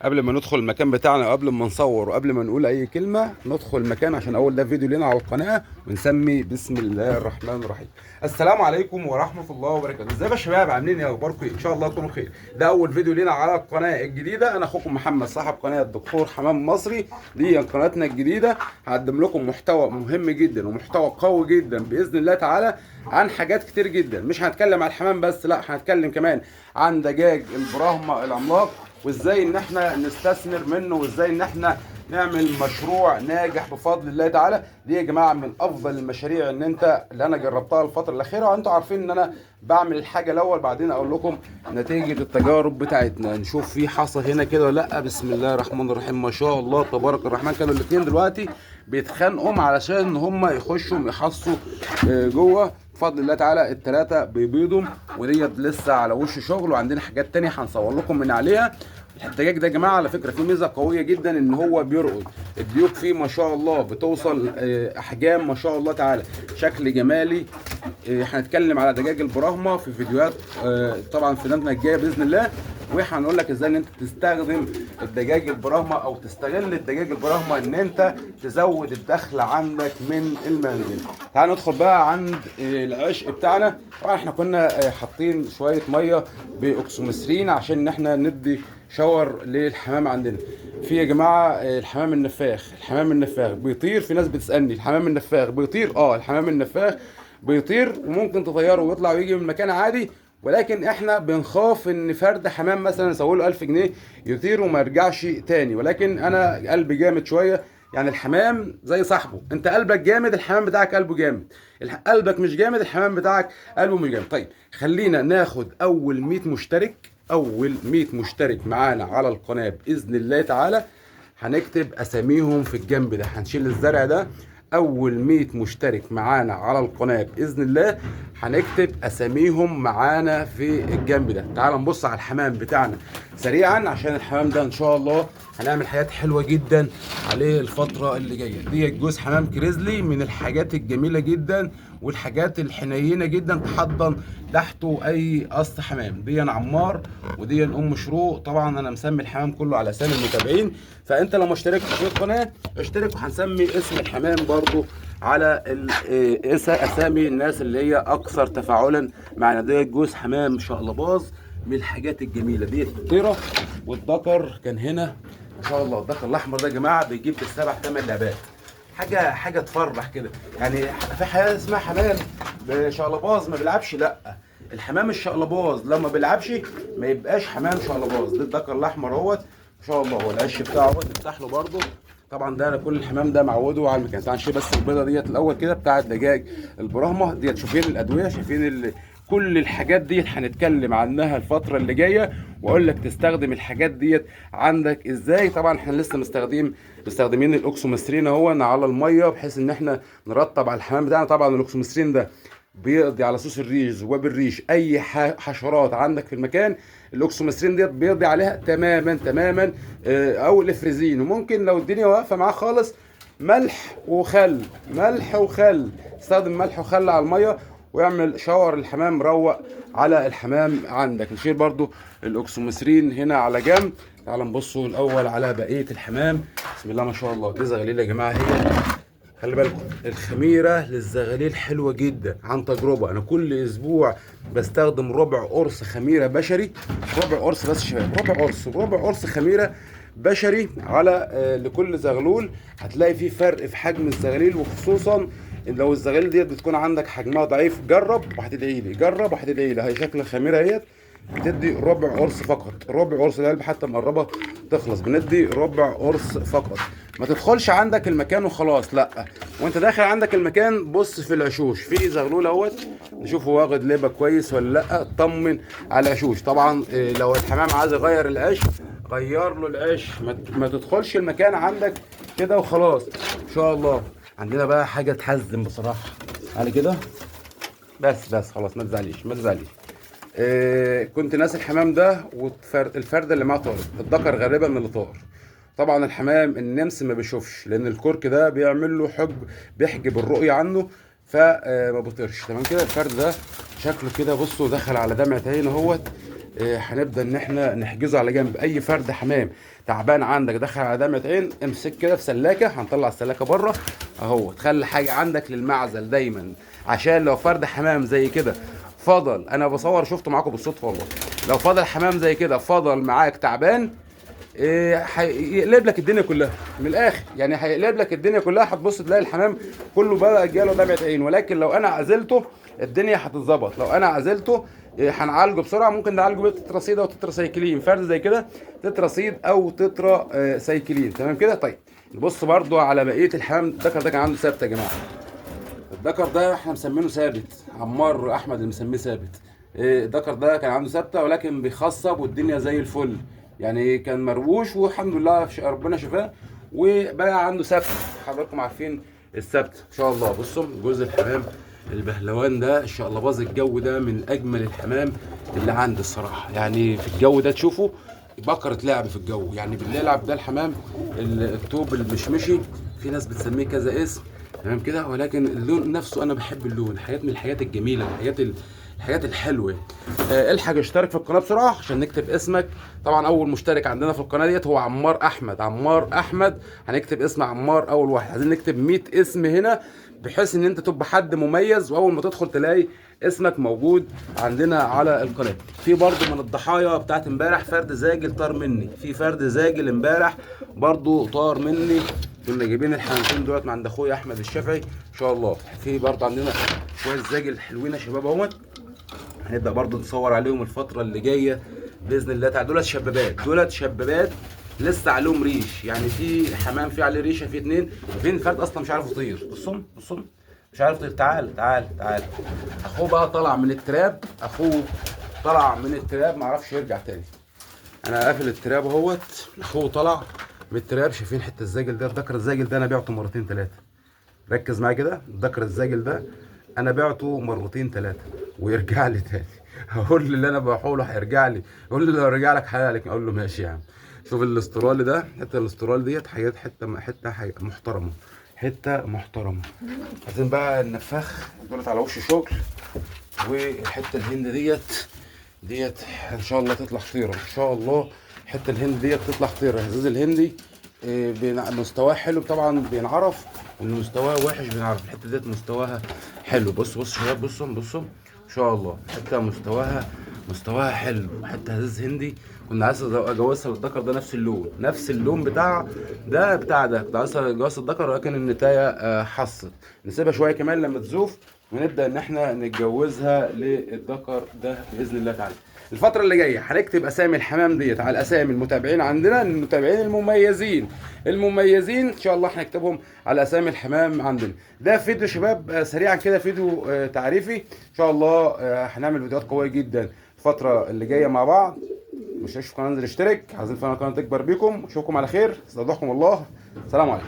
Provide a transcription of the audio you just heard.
قبل ما ندخل المكان بتاعنا وقبل ما نصور وقبل ما نقول اي كلمه ندخل المكان عشان اول ده فيديو لنا على القناه ونسمي بسم الله الرحمن الرحيم. السلام عليكم ورحمه الله وبركاته. ازيكم يا شباب؟ عاملين ايه؟ اخباركم ايه؟ ان شاء الله تكونوا بخير. ده اول فيديو لنا على القناه الجديده. انا اخوكم محمد صاحب قناه دكتور حمام مصري. دي قناتنا الجديده. هقدم لكم محتوى مهم جدا ومحتوى قوي جدا باذن الله تعالى عن حاجات كتير جدا. مش هنتكلم عن الحمام بس، لا هنتكلم كمان عن دجاج البراهما العملاق، وازاي ان احنا نستثمر منه، وازاي ان احنا نعمل مشروع ناجح بفضل الله تعالى. دي يا جماعه من افضل المشاريع اللي انا جربتها الفتره الاخيره، وانتم عارفين ان انا بعمل الحاجه الاول بعدين اقول لكم نتيجه التجارب بتاعتنا. نشوف في حصى هنا كده ولا لا. بسم الله الرحمن الرحيم، ما شاء الله تبارك الرحمن. كانوا الاثنين دلوقتي بيتخانقوا علشان ان هم يخشوا يحصوا جوه. بفضل الله تعالى الثلاثه بيبيضوا، وديت لسه على وش شغل، وعندنا حاجات تانية هنصور لكم من عليها. الدجاج ده يا جماعه على فكره فيه ميزه قويه جدا، ان هو بيرقد. الديوك فيه ما شاء الله بتوصل احجام ما شاء الله تعالى، شكل جمالي. هنتكلم على دجاج البراهما في فيديوهات طبعا في السنه الجايه باذن الله، وهنقول لك ازاي ان انت تستخدم الدجاج البراهما او تستغل الدجاج البراهما ان انت تزود الدخل عندك من المنزل. تعال ندخل بقى عند العشق بتاعنا. طبعا احنا كنا حاطين شويه ميه باكسوميثرين عشان ان احنا ندي شاور للحمام عندنا. في يا جماعه الحمام النفاخ. الحمام النفاخ بيطير. في ناس بتسالني الحمام النفاخ بيطير؟ الحمام النفاخ بيطير وممكن تطيره ويطلع ويجي من مكان عادي، ولكن احنا بنخاف ان فرد حمام مثلا يسوي له 1000 جنيه يطير وما يرجعش تاني. ولكن انا قلبي جامد شويه، يعني الحمام زي صاحبه. انت قلبك جامد الحمام بتاعك قلبه جامد، قلبك مش جامد الحمام بتاعك قلبه مش جامد. طيب خلينا ناخد اول 100 مشترك. اول 100 مشترك معانا على القناه باذن الله تعالى هنكتب اساميهم في الجنب ده. هنشيل الزرع ده. اول 100 مشترك معانا على القناه باذن الله هنكتب اساميهم معانا في الجنب ده. تعال نبص على الحمام بتاعنا سريعا، عشان الحمام ده ان شاء الله هنعمل حاجات حلوه جدا عليه الفتره اللي جايه. دي جوز حمام كريزلي، من الحاجات الجميله جدا والحاجات الحنينه جدا تحضن تحته اي قص حمام. دي عمار ودي ام شروق. طبعا انا مسمي الحمام كله على اسامي المتابعين، فانت لو ما اشتركتش في القناه اشترك، وهنسمي اسم الحمام برضو على اسامي الناس اللي هي اكثر تفاعلا معنا. دي جوز حمام شقلباز، من الحاجات الجميله دي. الطيره والذكر كان هنا ما شاء الله. الذكر الاحمر ده يا جماعه بيجيب بالسبع 8 لعبات. حاجه تفرح كده. يعني في حاجه اسمها حمام شقلباز ما بيلعبش، لا، الحمام الشقلباز لما بيلعبش ما يبقاش حمام شقلباز. ده الذكر الاحمر اهوت ما شاء الله. هو العش بتاعه نفتح له برده. طبعا ده انا كل الحمام ده معوده على المكان. تعال نشيل بس البيضه ديت الاول كده بتاعت دجاج البراهما ديت. شايفين الادويه؟ شايفين كل الحاجات ديت هنتكلم عنها الفتره اللي جايه، واقول لك تستخدم الحاجات ديت عندك ازاي. طبعا احنا لسه مستخدمين الاكسوميثرين اهو على الميه، بحيث ان احنا نرطب على الحمام بتاعنا. طبعا الاكسوميثرين ده بيقضي على سوس الريش وباب الريش، اي حشرات عندك في المكان الاكسوميثرين ديت بيقضي عليها تماما تماما. او الافريزين. وممكن لو الدنيا واقفه معاه خالص ملح وخل. ملح وخل، استخدم ملح وخل على الميه ويعمل شاور الحمام روق على الحمام عندك. نشيل برضو الاكسوميثرين هنا على جنب. تعال نبصوا الاول على بقيه الحمام. بسم الله ما شاء الله. دي زغاليل يا جماعه. هي خلي بالكم الخميره للزغاليل حلوه جدا عن تجربه. انا كل اسبوع بستخدم ربع قرص خميره بشري. ربع قرص بس يا شباب، ربع قرص خميره بشري على لكل زغلول. هتلاقي فيه فرق في حجم الزغاليل، وخصوصا لو الزغاليل ديت بتكون عندك حجمها ضعيف. جرب وهتدعي لي، جرب وهتدعي لي. هي شكل الخميره اهيت بتدي ربع قرص فقط. ربع قرص. العلبه حتى مقربه تخلص، بندي ربع قرص فقط. ما تدخلش عندك المكان وخلاص، لا، وانت داخل عندك المكان بص في العشوش. في زغلول اهوت نشوفه واخد لبه كويس ولا لا. اطمن على العشوش. طبعا لو الحمام عايز يغير العش غير له العش. ما تدخلش المكان عندك كده وخلاص. ان شاء الله عندنا بقى حاجه تحزن بصراحه على كده. بس خلاص، ما تزعليش ما تزعليش. كنت ناسي الحمام ده والفرده اللي معاه طارق. الذكر غالبا من اللي طار. طبعا الحمام النمس ما بيشوفش، لان الكرك ده بيعمل له بيحجب الرؤيه عنه، فما بيطيرش. تمام كده. الفرد ده شكله كده بصوا دخل على دمعه عين اهوت. هنبدا ان احنا نحجزه على جنب. اي فرد حمام تعبان عندك دخل على دمعه عين، امسك كده في سلاكه، هنطلع السلاكه بره اهو. تخلي حاجه عندك للمعزل دايما، عشان لو فرد حمام زي كده فضل، انا بصور شفته معاكم بالصدفه والله، لو فضل حمام زي كده فضل معاك تعبان، هيقلب لك الدنيا كلها من الاخر، يعني هيقلب لك الدنيا كلها. هتبص تلاقي الحمام كله بقى جاله دمعه عين. ولكن لو انا عزلته الدنيا هتتظبط. لو انا عزلته هنعالجه بسرعه. ممكن نعالجه بتتراسيد او تتراسايكلين، فرد زي كده تتراسيد او تتراسايكلين، تمام كده. طيب نبص برضو على بقيه الحمام. الذكر ده كان عنده ثابته يا جماعه، الذكر ده احنا مسمينه ثابت، عمار احمد اللي مسميه ثابت. الذكر ده كان عنده ثابته ولكن بيخصب والدنيا زي الفل، يعني كان مرووش والحمد لله ربنا شفاه وبقى عنده ثابته. حضراتكم عارفين الثابته ان شاء الله. بصوا جوز الحمام البهلوان ده ان شاء الله باظ. الجو ده من اجمل الحمام اللي عندي الصراحه، يعني في الجو ده تشوفوا بكرة لعب في الجو، يعني بالليل يلعب ده الحمام الطوب المشمشي، في ناس بتسميه كذا اسم، تمام كده. ولكن اللون نفسه انا بحب اللون، حاجات من الحاجات الجميله، الحاجات الحلوه. الحاج اشترك في القناه بسرعه عشان نكتب اسمك. طبعا اول مشترك عندنا في القناه ديت هو عمار احمد. عمار احمد هنكتب اسم عمار اول واحد. عايزين نكتب 100 اسم هنا بحيث ان انت تبقى حد مميز، واول ما تدخل تلاقي اسمك موجود عندنا على القناه. في برضو من الضحايا بتاعت امبارح فرد زاجل طار مني، في فرد زاجل امبارح برضو طار مني. كنا جايبين الحمامتين دولت من عند اخويا احمد الشافعي ان شاء الله. في برضو عندنا شويه زاجل حلوين يا شباب اهوت، هنبدا برضو نصور عليهم الفتره اللي جايه باذن الله تعالى. دولت شبابات لسه عليهم ريش، يعني في حمام في عليه ريشه، في اتنين، وفين الفرد اصلا مش عارف يطير. بصوا مش عارف يطير. تعال اخوه بقى طلع من التراب، معرفش يرجع تاني. انا قافل التراب اهوت، اخوه طلع من التراب. شايفين حته الزاجل ده؟ الذكر الزاجل ده انا بعته مرتين ثلاثه، ركز معايا كده. الذكر الزاجل ده انا بعته مرتين ثلاثه ويرجع لي تاني. هقول له اللي انا بقوله هيرجع لي، يقول لي لو رجع لك حلالك، اقول له ماشي يا عم. شوف الاسترالي ده، حته الاسترالي ديت حته محترمه، حته محترمه. عايزين بقى النفاخ دولت على وش شغل. والحته الهند ديت ان شاء الله تطلع خطيره ان شاء الله. حته الهند ديت تطلع خطيره. الهزاز الهندي مستواه حلو طبعا، بينعرف ان مستواه وحش بينعرف. الحته ديت مستواها حلو. بصوا شباب، بصوا ان شاء الله حته مستواها حلو. حته هزاز هندي كنا عايز اجوزها للذكر ده نفس اللون بتاع ده كنت عايز اجوزها للذكر، ولكن النتايه حصت. نسيبها شويه كمان لما تزوف ونبدا ان احنا نتجوزها للذكر ده باذن الله تعالى. الفترة اللي جاية هنكتب اسامي الحمام ديت على اسامي المتابعين عندنا، المتابعين المميزين ان شاء الله هنكتبهم على اسامي الحمام عندنا. ده فيديو شباب سريعا كده، فيديو تعريفي ان شاء الله. هنعمل فيديوهات قوية جدا الفترة اللي جاية مع بعض. مش في القناة انزل اشترك، عايزين القناة تكبر بيكم. اشوفكم على خير، استودعكم الله، سلام عليكم.